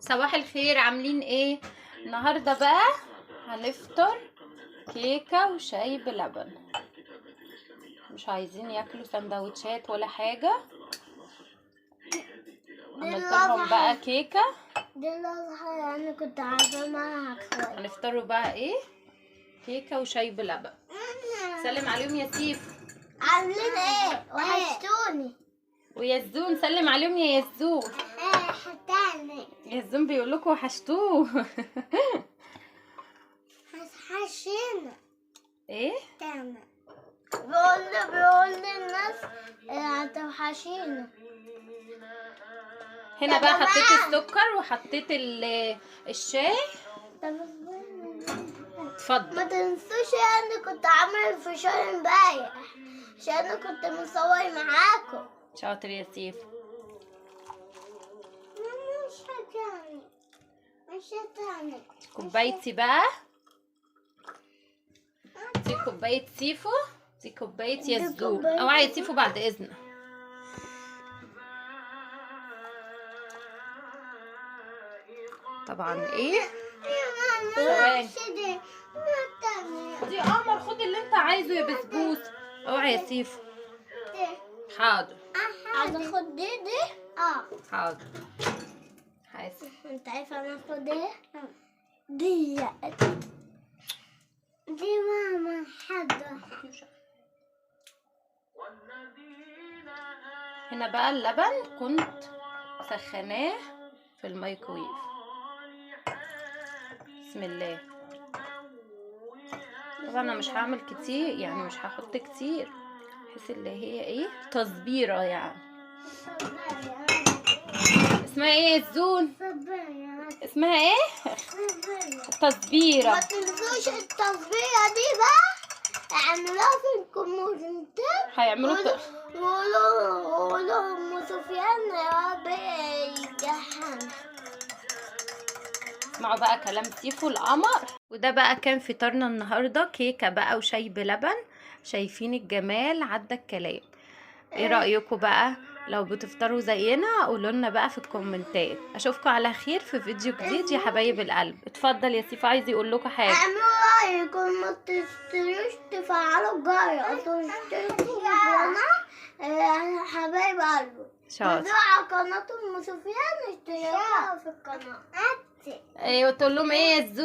صباح الخير، عاملين ايه؟ النهارده بقى هنفطر كيكه وشاي بلبن. مش عايزين ياكلوا سندوتشات ولا حاجه. عملت لهم بقى كيكه. دي الأضحى أنا كنت عارفة معاها شوية. هنفطروا بقى ايه؟ كيكه وشاي بلبن. سلم عليهم يا سيف. عاملين ايه؟ وحشتوني. ويزون سلم عليهم يا يزون. حتاني يزون بيقول لكم وحشتوه. حشينا ايه؟ تاني بيقول للناس هتوحشينا. هنا بقى حطيت السكر وحطيت الشاي. اتفضل. ما تنسوش انا كنت عامل فشار امبارح عشان انا كنت مصور معاكم. شاطر يا سيف. مش هتاني كوبايتي بقى. دي كوباية سيفو، دي كوباية يزون. اوعي يا سيفو بعد اذنك. طبعا ايه؟ ثواني. دي قمر، خد اللي انت عايزه يا بسبوس. اوعي يا سيفو. حاضر. عايزة اخد دي حاضر. حاسب. انت عارفة انا اخد ايه؟ دي ماما حاجة. هنا بقى اللبن كنت سخناه في الميكرويف. بسم الله. طبعا انا مش هعمل كتير، يعني مش هحط كتير، بحيث اللي هي ايه تصبيره يعني. اسمها ايه يا زون؟ اسمها ايه؟ تصبيره. ما تنسوش التصبيرة دي بقى اعملوها في الكومنتات. هيعملوا قولوا ام سفيان يا رب يجحنا. اسمعوا بقى كلام سيفو القمر. وده بقى كان فطارنا النهارده، كيكه بقى وشاي بلبن. شايفين الجمال عدى الكلام. ايه رايكم بقى؟ لو بتفطروا زينا قولوا لنا بقى في الكومنتات. اشوفكم على خير في فيديو جديد يا حبايب القلب. اتفضل يا سيفو، عايز يقول لكم حاجه. اعملوا رايكم، ما تنسوش تفعلوا الجرس وتشتركوا في القناه حبايب قلبي. شاطر. على قناه ام سفيان اشتركوا في القناه. ايوه تقول لهم ايه يا زو